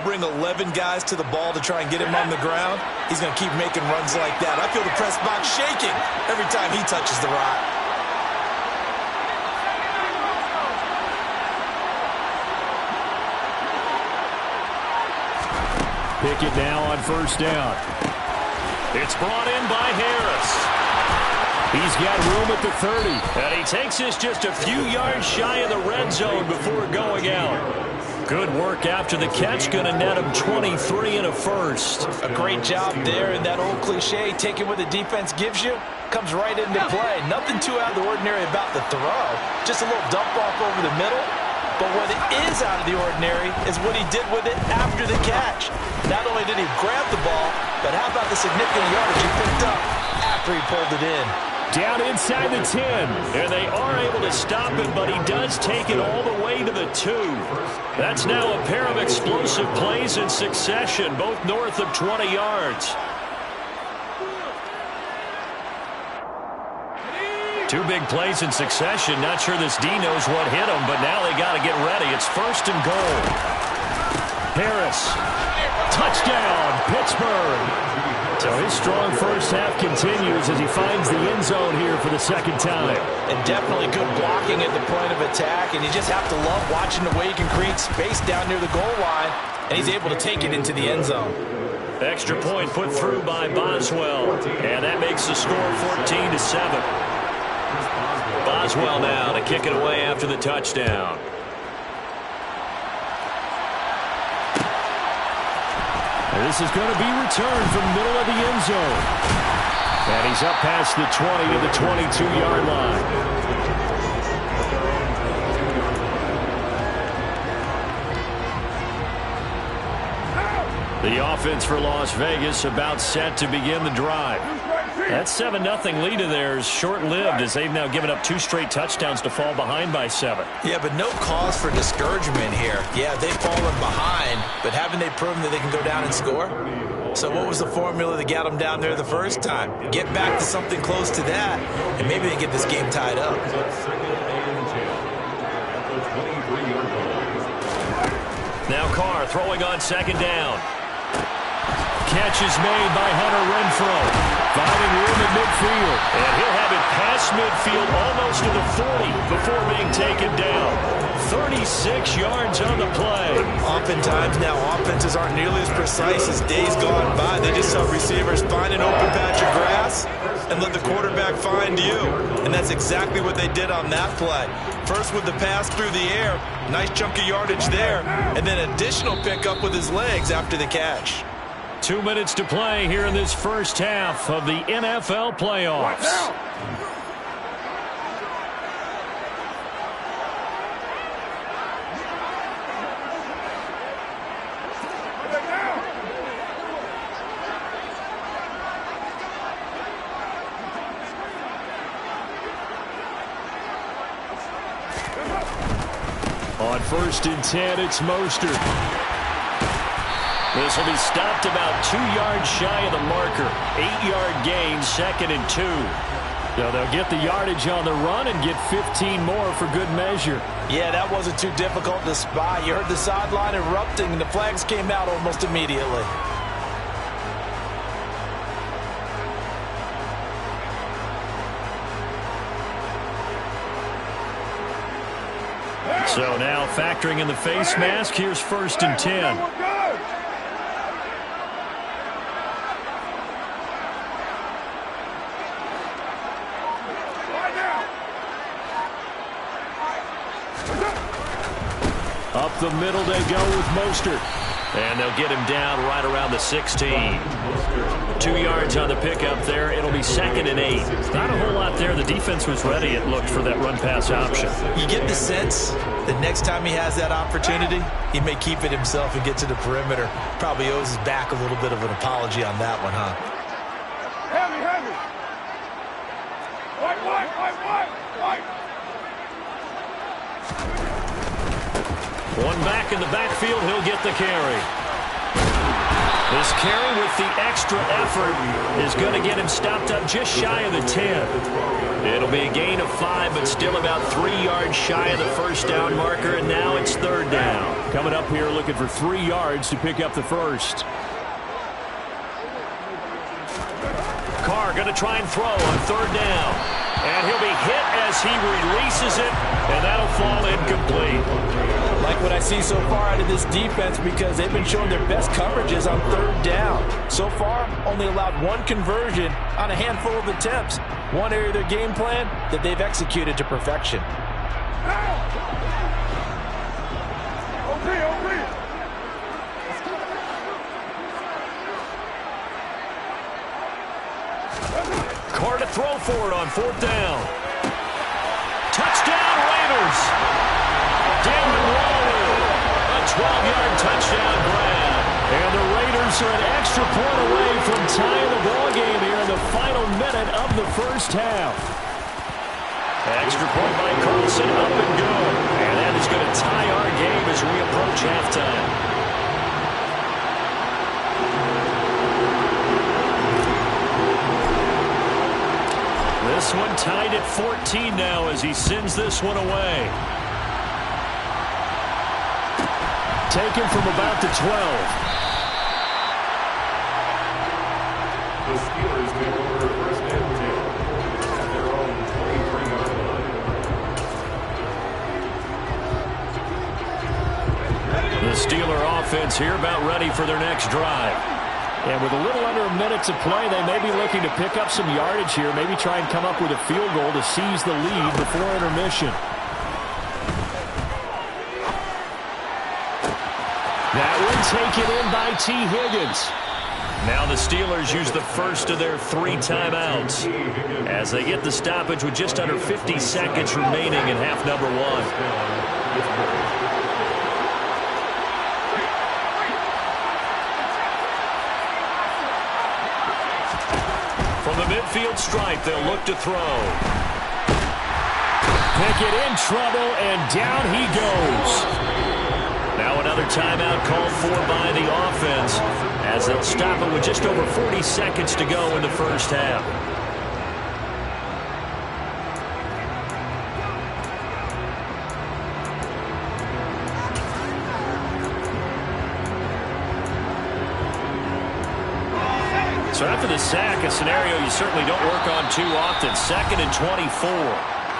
bring 11 guys to the ball to try and get him on the ground, he's going to keep making runs like that. I feel the press box shaking every time he touches the rock. Pick it now on first down. It's brought in by Harris. He's got room at the 30. And he takes this just a few yards shy of the red zone before going out. Good work after the catch. Going to net him 23 and a first. A great job there, and that old cliche, taking what the defense gives you, comes right into play. Nothing too out of the ordinary about the throw. Just a little dump off over the middle. But what is out of the ordinary is what he did with it after the catch. Not only did he grab the ball, but how about the significant yardage he picked up after he pulled it in? Down inside the 10. And they are able to stop him, but he does take it all the way to the 2. That's now a pair of explosive plays in succession, both north of 20 yards. Two big plays in succession. Not sure this D knows what hit him, but now they got to get ready. It's first and goal. Harris. Touchdown, Pittsburgh. So his strong first half continues as he finds the end zone here for the second time. And definitely good blocking at the point of attack, and you just have to love watching the way he can create space down near the goal line, and he's able to take it into the end zone. Extra point put through by Boswell, and that makes the score 14-7. Boswell now to kick it away after the touchdown. And this is going to be returned from the middle of the end zone. And he's up past the 20 to the 22-yard line. The offense for Las Vegas about set to begin the drive. That 7-0 lead of theirs short-lived as they've now given up 2 straight touchdowns to fall behind by 7. Yeah, but no cause for discouragement here. Yeah, they've fallen behind, but haven't they proven that they can go down and score? So what was the formula that got them down there the first time? Get back to something close to that, and maybe they get this game tied up. Now Carr throwing on second down. Catch is made by Hunter Renfrow. Finding room in midfield. And he'll have it past midfield almost to the 40 before being taken down. 36 yards on the play. Oftentimes now offenses aren't nearly as precise as days gone by. They just help receivers find an open patch of grass and let the quarterback find you. And that's exactly what they did on that play. First with the pass through the air. Nice chunk of yardage there. And then additional pickup with his legs after the catch. 2 minutes to play here in this first half of the NFL playoffs. On first and 10, it's Mostert. This will be stopped about 2 yards shy of the marker. 8-yard gain, 2nd and 2. So they'll get the yardage on the run and get 15 more for good measure. Yeah, that wasn't too difficult to spot. You heard the sideline erupting, and the flags came out almost immediately. So now factoring in the face mask, here's first and 10. Up the middle they go with Mostert. And they'll get him down right around the 16. 2 yards on the pickup there. It'll be 2nd and 8. Not a whole lot there. The defense was ready, it looked, for that run-pass option. You get the sense that next time he has that opportunity, he may keep it himself and get to the perimeter. Probably owes his back a little bit of an apology on that one, huh? Heavy. White. One back in the backfield, he'll get the carry. This carry with the extra effort is going to get him stopped up just shy of the 10. It'll be a gain of 5, but still about 3 yards shy of the first down marker, and now it's third down. Coming up here looking for 3 yards to pick up the first. Carr going to try and throw on third down. And he'll be hit as he releases it, and that'll fall incomplete. Like what I see so far out of this defense because they've been showing their best coverages on third down. So far, only allowed 1 conversion on a handful of attempts. One area of their game plan that they've executed to perfection. Carr to throw for it on fourth down. Touchdown, Raiders. David Waller, a 12-yard touchdown grab. And the Raiders are an extra point away from tying the ball game here in the final minute of the first half. Extra point by Carlson, up and good. And that is going to tie our game as we approach halftime. This one tied at 14 now as he sends this one away. Taken from about the 12. The Steelers take over first and 10 at their own 23-yard line. The Steeler offense here about ready for their next drive. And with a little under a minute to play, they may be looking to pick up some yardage here, maybe try and come up with a field goal to seize the lead before intermission. That one taken in by T. Higgins. Now the Steelers use the first of their 3 timeouts as they get the stoppage with just under 50 seconds remaining in half number 1. From the midfield stripe, they'll look to throw. Pickett in trouble, and down he goes. Now another timeout called for by the offense as they'll stop it with just over 40 seconds to go in the first half. So after the sack, a scenario you certainly don't work on too often. 2nd and 24.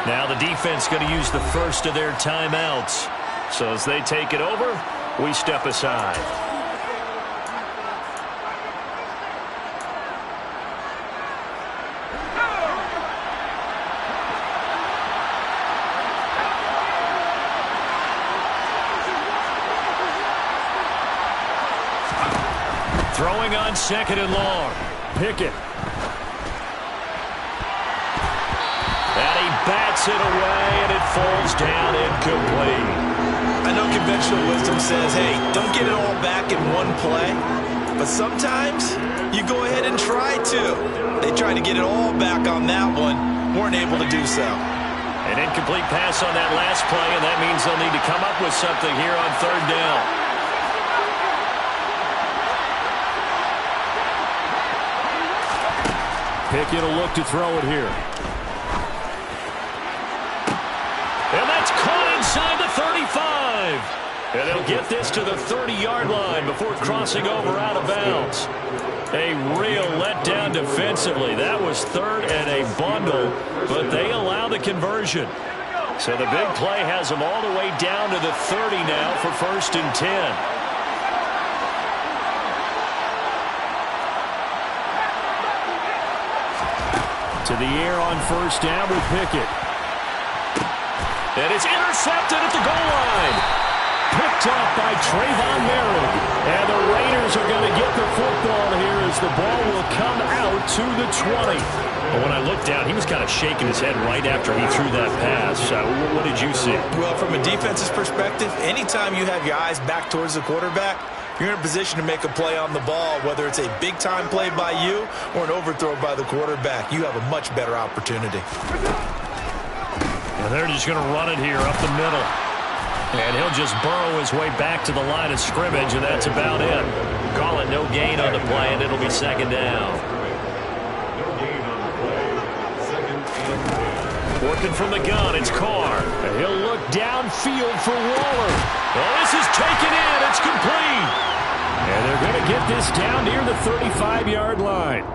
Now the defense going to use the first of their timeouts. So as they take it over, we step aside. Throwing on 2nd and long. Pickett. And he bats it away, and it falls down incomplete. I know conventional wisdom says, hey, don't get it all back in one play. But sometimes you go ahead and try to. They tried to get it all back on that one. Weren't able to do so. An incomplete pass on that last play, and that means they'll need to come up with something here on third down. Pickett will look to throw it here. And that's caught inside the 35. And they'll get this to the 30-yard line before crossing over out of bounds. A real letdown defensively. That was third and a bundle, but they allow the conversion. So the big play has them all the way down to the 30 now for 1st and 10. To the air on first down with Pickett. And it's intercepted at the goal line. Picked up by Trayvon Merrick. And the Raiders are going to get the football here as the ball will come out to the 20. But when I looked down, he was kind of shaking his head right after he threw that pass. What did you see? Well, from a defense's perspective, anytime you have your eyes back towards the quarterback, you're in a position to make a play on the ball, whether it's a big-time play by you or an overthrow by the quarterback. You have a much better opportunity. And they're just going to run it here up the middle. And he'll just burrow his way back to the line of scrimmage, and that's about it. Call it no gain on the play, and it'll be second down. No gain on the play. Second and 10. Working from the gun, it's Carr. And he'll look downfield for Waller. Oh, this is taken in. It's complete. And they're going to get this down near the 35-yard line.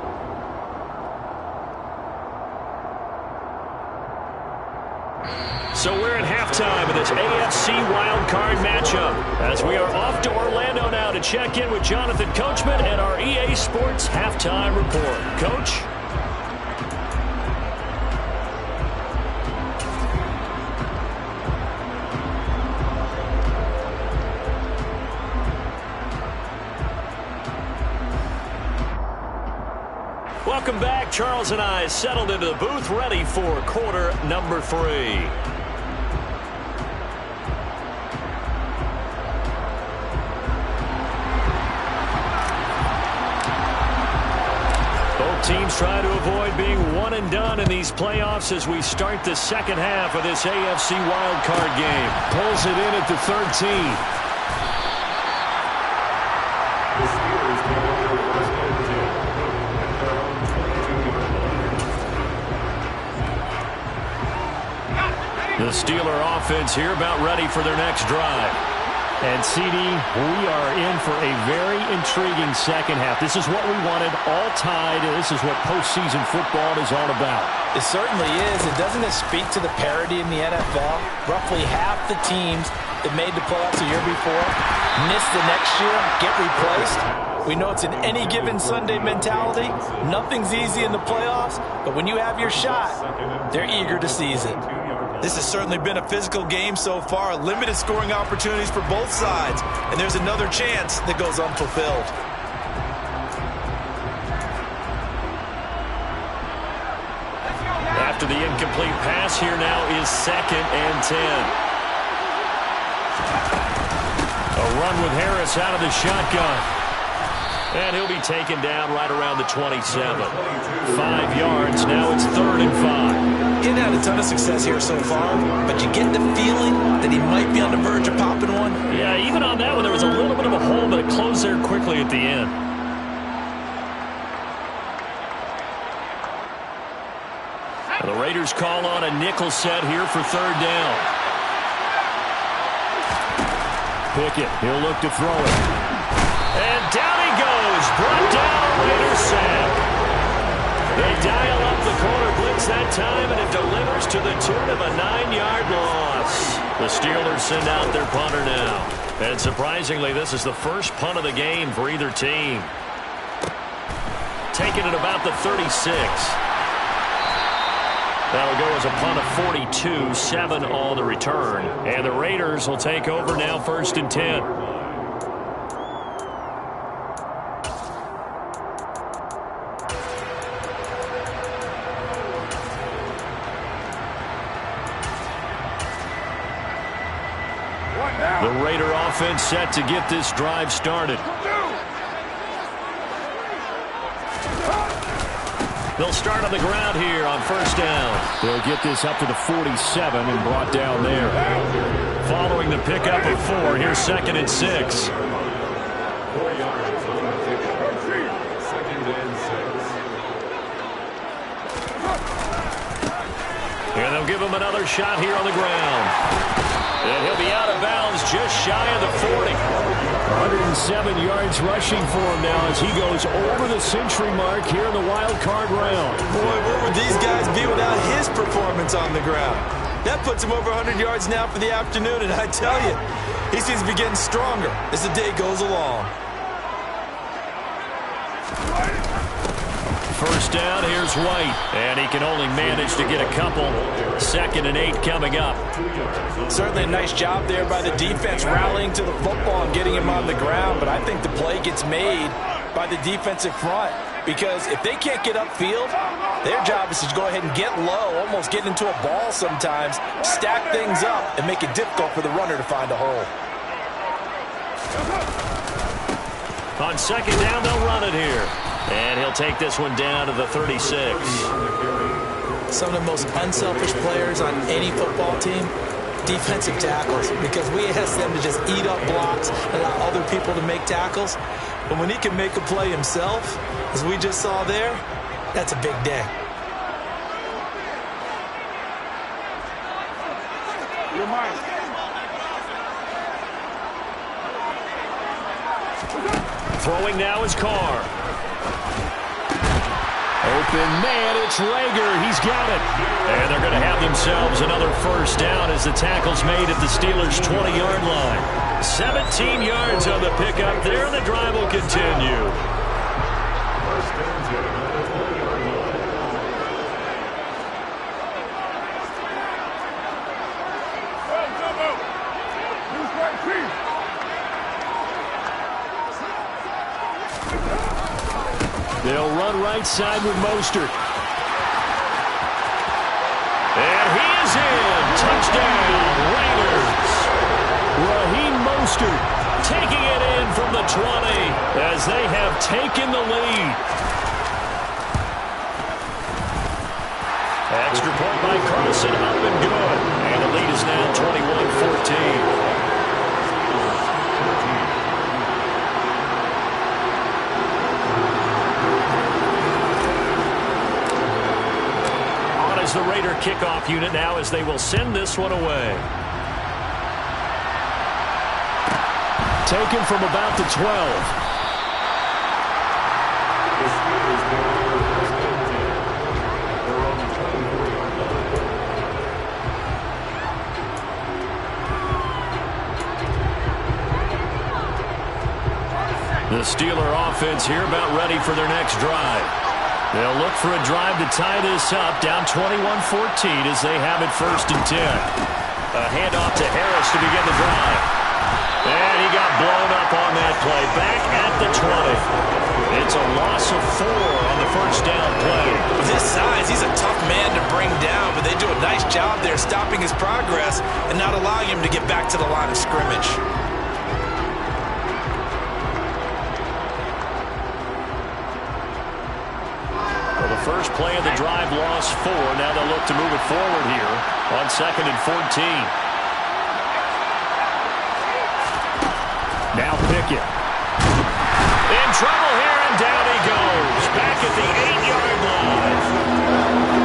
So we're at halftime of this AFC wildcard matchup as we are off to Orlando now to check in with Jonathan Coachman and our EA Sports halftime report. Coach? Welcome back. Charles and I settled into the booth ready for quarter number 3. Teams try to avoid being one and done in these playoffs as we start the second half of this AFC wildcard game. Pulls it in at the 13. The Steelers take over first and 10 at their own 22-yard line. The Steeler offense here about ready for their next drive. And, CD, we are in for a very intriguing second half. This is what we wanted, all tied, and this is what postseason football is all about. It certainly is. And doesn't it speak to the parity in the NFL? Roughly half the teams that made the playoffs the year before miss the next year, get replaced. We know it's an any given Sunday mentality. Nothing's easy in the playoffs, but when you have your shot, they're eager to seize it. This has certainly been a physical game so far. Limited scoring opportunities for both sides. And there's another chance that goes unfulfilled. After the incomplete pass, here now is second and 10. A run with Harris out of the shotgun. And he'll be taken down right around the 27. 5 yards. Now it's 3rd and 5. He's had a ton of success here so far, but you get the feeling that he might be on the verge of popping one. Yeah, even on that one, there was a little bit of a hole, but it closed there quickly at the end. And the Raiders call on a nickel set here for 3rd down. Pickett, he'll look to throw it. And down he goes. Brought down a Raiders sack. They dial up the corner blitz that time, and it delivers to the tune of a 9-yard loss. The Steelers send out their punter now. And surprisingly, this is the first punt of the game for either team. Taken at about the 36. That'll go as a punt of 42, 7 on the return. And the Raiders will take over now 1st and 10. The Raider offense set to get this drive started. They'll start on the ground here on 1st down. They'll get this up to the 47 and brought down there. Following the pickup of 4, here's 2nd and 6. 4 yards on the pickup. 2nd and 6. And they'll give him another shot here on the ground. And he'll be out of bounds just shy of the 40. 107 yards rushing for him now as he goes over the century mark here in the wild card round. Boy, where would these guys be without his performance on the ground? That puts him over 100 yards now for the afternoon, and I tell you, he seems to be getting stronger as the day goes along. 1st down, here's White. And he can only manage to get a couple. 2nd and 8 coming up. Certainly a nice job there by the defense rallying to the football and getting him on the ground, but I think the play gets made by the defensive front because if they can't get upfield, their job is to go ahead and get low, almost get into a ball sometimes, stack things up, and make it difficult for the runner to find a hole. On 2nd down, they'll run it here. And he'll take this one down to the 36. Some of the most unselfish players on any football team defensive tackles, because we ask them to just eat up blocks and allow other people to make tackles. But when he can make a play himself, as we just saw there, that's a big day. Your mind. Throwing now is Carr. Open man, it's Rager. He's got it. And they're going to have themselves another first down as the tackle's made at the Steelers' 20-yard line. 17 yards on the pickup there. The drive will continue. They'll run right side with Mostert. And he is in. Touchdown, Raiders. Raheem Mostert taking it in from the 20 as they have taken the lead. Extra point by Carson, up and good. And the lead is now 21-14. The Raider kickoff unit now as they will send this one away. Taken from about the 12. The Steeler offense here about ready for their next drive. They'll look for a drive to tie this up, down 21-14 as they have it 1st and 10. A handoff to Harris to begin the drive. And he got blown up on that play. Back at the 20. It's a loss of 4 on the first down play. With his size, he's a tough man to bring down, but they do a nice job there stopping his progress and not allowing him to get back to the line of scrimmage. First play of the drive, lost 4. Now they'll look to move it forward here on 2nd and 14. Now Pickett. In trouble here, and down he goes. Back at the 8-yard line.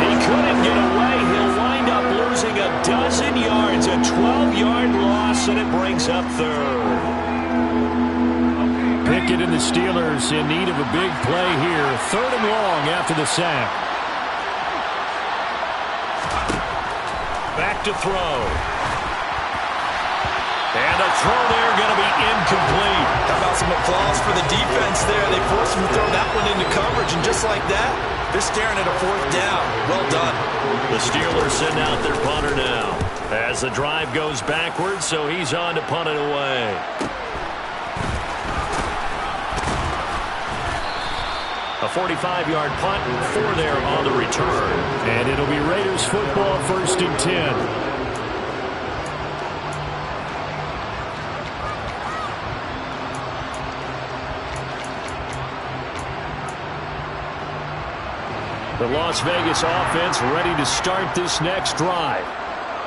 He couldn't get away. He'll wind up losing a dozen yards. A 12-yard loss, and it brings up 3rd. Pickett and the Steelers in need of a big play here. 3rd and long after the sack. Back to throw. And a throw there going to be incomplete. How about some applause for the defense there? They forced him to throw that one into coverage, and just like that, they're staring at a 4th down. Well done. The Steelers send out their punter now as the drive goes backwards, so he's on to punt it away. A 45-yard punt, 4 there on the return. And it'll be Raiders football, 1st and 10. The Las Vegas offense ready to start this next drive.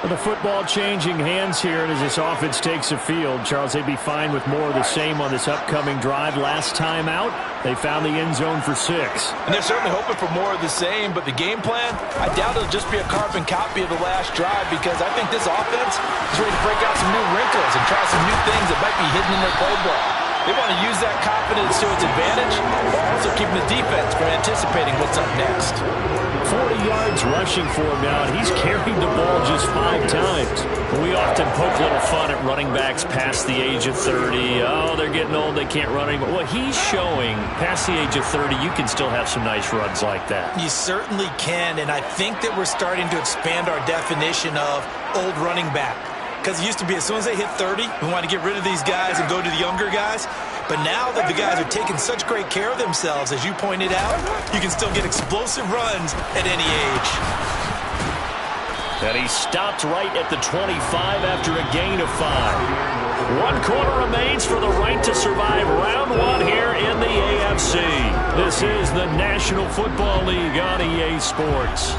With the football changing hands here, and as this offense takes the field, Charles, they'd be fine with more of the same on this upcoming drive. Last time out, they found the end zone for 6. And they're certainly hoping for more of the same, but the game plan, I doubt it'll just be a carbon copy of the last drive, because I think this offense is ready to break out some new wrinkles and try some new things that might be hidden in their playbook. They want to use that confidence to its advantage, while also keeping the defense from anticipating what's up next. 40 yards rushing for him now, and he's carried the ball just 5 times. We often poke a little fun at running backs past the age of 30. Oh, they're getting old, they can't run anymore. Well, he's showing past the age of 30, you can still have some nice runs like that. You certainly can, and I think that we're starting to expand our definition of old running back. Because it used to be as soon as they hit 30, we want to get rid of these guys and go to the younger guys. But now that the guys are taking such great care of themselves, as you pointed out, you can still get explosive runs at any age. And he stopped right at the 25 after a gain of 5. 1 quarter remains for the right to survive round 1 here in the AFC. This is the National Football League on EA Sports.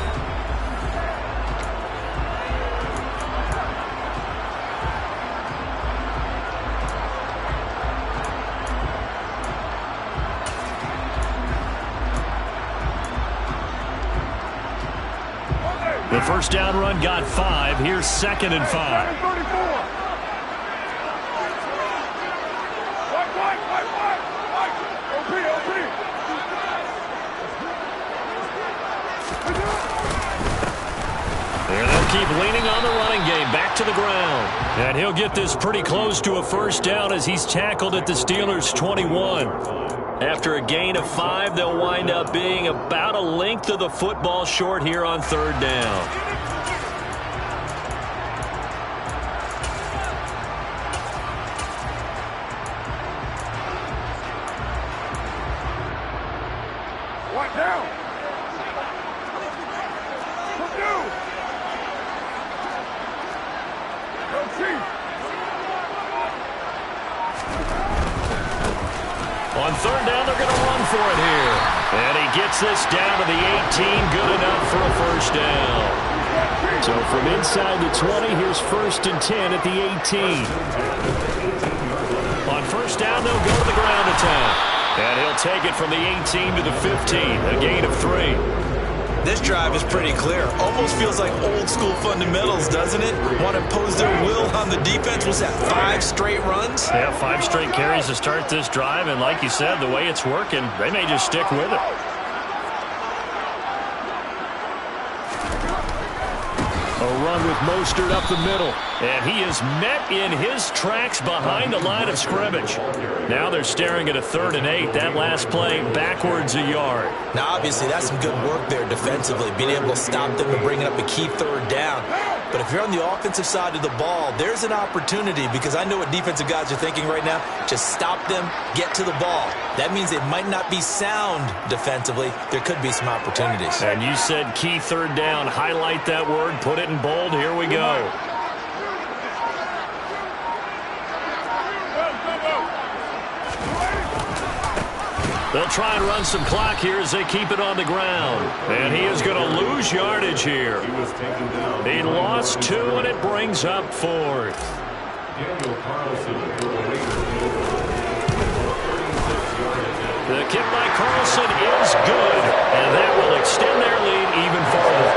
The first down run got 5. Here's 2nd and 5. 34. And they'll keep leaning on the running game. Back to the ground. And he'll get this pretty close to a first down as he's tackled at the Steelers' 21. After a gain of 5, they'll wind up being about a length of the football short here on 3rd down. What now? On 3rd down, they're going to run for it here. And he gets this down to the 18. Good enough for a first down. So from inside the 20, here's 1st and 10 at the 18. On 1st down, they'll go to the ground attack. And he'll take it from the 18 to the 15. A gain of 3. This drive is pretty clear. Almost feels like old school fundamentals, doesn't it? Want to impose their will on the defense. Was that 5 straight runs? Yeah, 5 straight carries to start this drive. And like you said, the way it's working, they may just stick with it. A run with Mostert up the middle. And he is met in his tracks behind the line of scrimmage. Now they're staring at a 3rd and 8. That last play backwards a yard. Now, obviously, that's some good work there defensively, being able to stop them and bringing up a key 3rd down. But if you're on the offensive side of the ball, there's an opportunity, because I know what defensive guys are thinking right now. Just stop them, get to the ball. That means it might not be sound defensively. There could be some opportunities. And you said key 3rd down. Highlight that word. Put it in bold. Here we go. They'll try and run some clock here as they keep it on the ground. And he is going to lose yardage here. He lost 2, and it brings up 4th. The kick by Carlson is good, and that will extend their lead even further.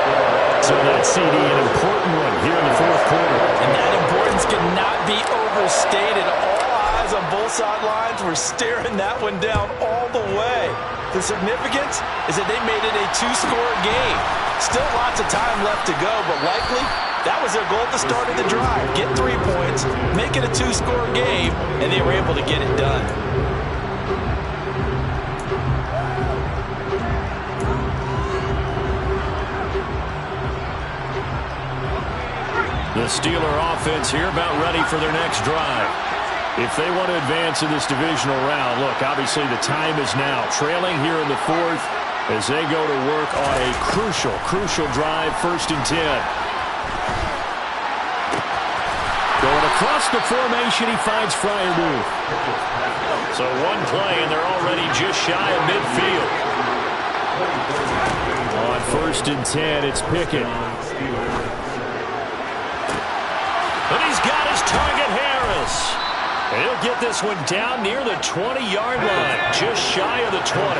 So that CD, an important one here in the 4th quarter. And that importance cannot be overstated. All eyes on both sidelines were staring that one down all the way. The significance is that they made it a 2-score game. Still lots of time left to go, but likely that was their goal at the start of the drive. Get 3 points, make it a 2-score game, and they were able to get it done. The Steeler offense here about ready for their next drive. If they want to advance in this divisional round, look, obviously the time is now. Trailing here in the 4th as they go to work on a crucial drive, 1st and 10. Going across the formation, he finds Freiermuth. So one play, and they're already just shy of midfield. On 1st and 10, it's Pickett. But he's got his target, Harris. And he'll get this one down near the 20-yard line, just shy of the 20.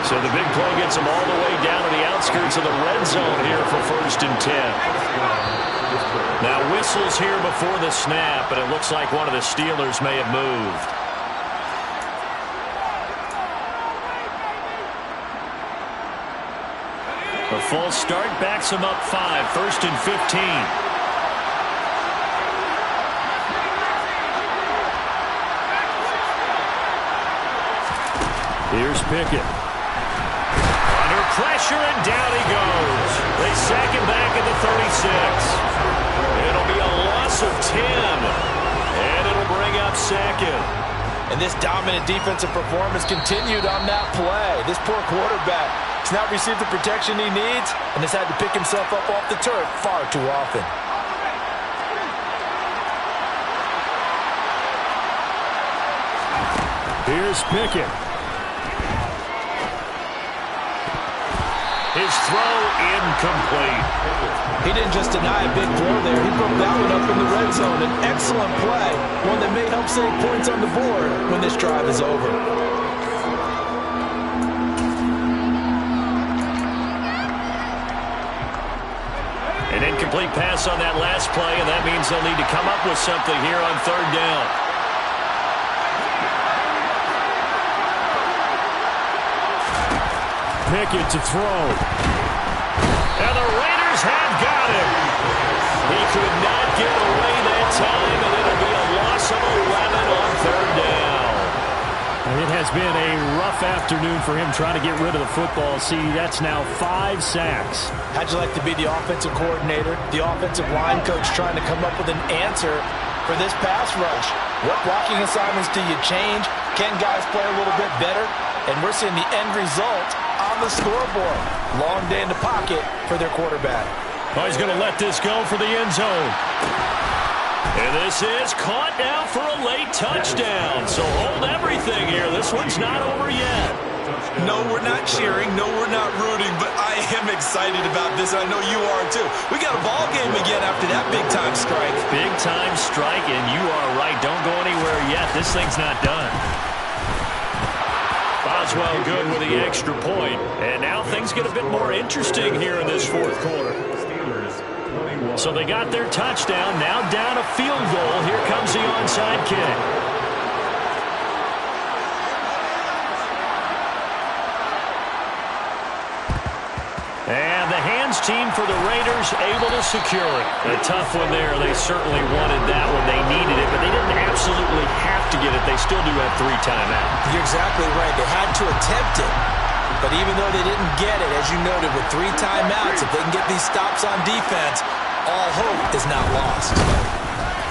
So the big play gets him all the way down to the outskirts of the red zone here for 1st and 10. Now whistles here before the snap, and it looks like one of the Steelers may have moved. A false start backs him up 5, 1st and 15. Here's Pickett. Under pressure, and down he goes. They sack him back at the 36. It'll be a loss of 10. And it'll bring up 2nd. And this dominant defensive performance continued on that play. This poor quarterback has not received the protection he needs and has had to pick himself up off the turf far too often. Here's Pickett. His throw incomplete. He didn't just deny a big throw there. He broke that one up in the red zone. An excellent play. One that may help save points on the board when this drive is over. Incomplete pass on that last play, and that means they'll need to come up with something here on third down. Pickett to throw. And the Raiders have got him. He could not get away that time, and it'll be a loss of 11 on third down. It has been a rough afternoon for him trying to get rid of the football. See, that's now 5 sacks. How'd you like to be the offensive coordinator, the offensive line coach trying to come up with an answer for this pass rush? What blocking assignments do you change? Can guys play a little bit better? And we're seeing the end result on the scoreboard. Long day in the pocket for their quarterback. Oh, he's going to let this go for the end zone. And this is caught now for a late touchdown. So hold everything here. This one's not over yet. No, we're not cheering. No, we're not rooting. But I am excited about this. I know you are, too. We got a ball game again after that big-time strike. Big-time strike, and you are right. Don't go anywhere yet. This thing's not done. Boswell good with the extra point. And now things get a bit more interesting here in this fourth quarter. So they got their touchdown. Now down a field goal. Here comes the onside kick. And the hands team for the Raiders able to secure it. A tough one there. They certainly wanted that one. They needed it, but they didn't absolutely have to get it. They still do have 3 timeouts. You're exactly right. They had to attempt it. But even though they didn't get it, as you noted, with 3 timeouts, if they can get these stops on defense, all hope is not lost.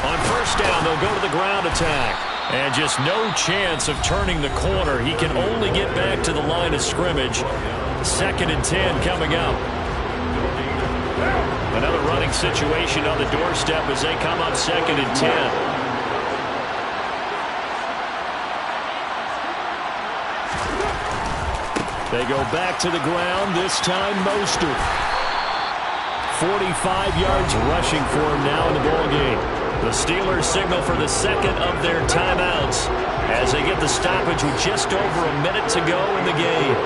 On first down, they'll go to the ground attack. And just no chance of turning the corner. He can only get back to the line of scrimmage. 2nd and 10 coming up. Another running situation on the doorstep as they come up 2nd and 10. They go back to the ground, this time Mostert. 45 yards rushing for him now in the ball game. The Steelers signal for the 2nd of their timeouts as they get the stoppage with just over a minute to go in the game.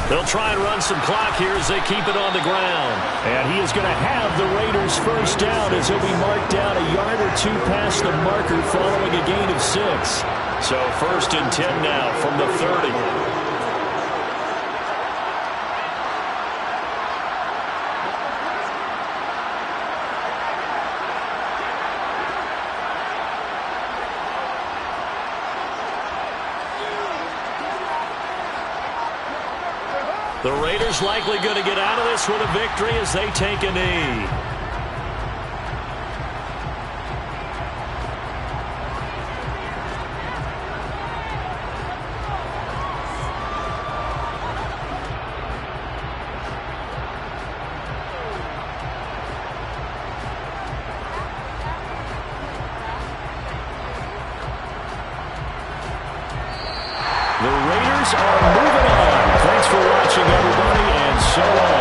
They'll try and run some clock here as they keep it on the ground. And he is going to have the Raiders first down as he'll be marked down a yard or 2 past the marker following a gain of 6. So 1st and 10 now from the 30. The Raiders likely going to get out of this with a victory as they take a knee. The Raiders are moving on. Thanks for watching, everybody, and so long.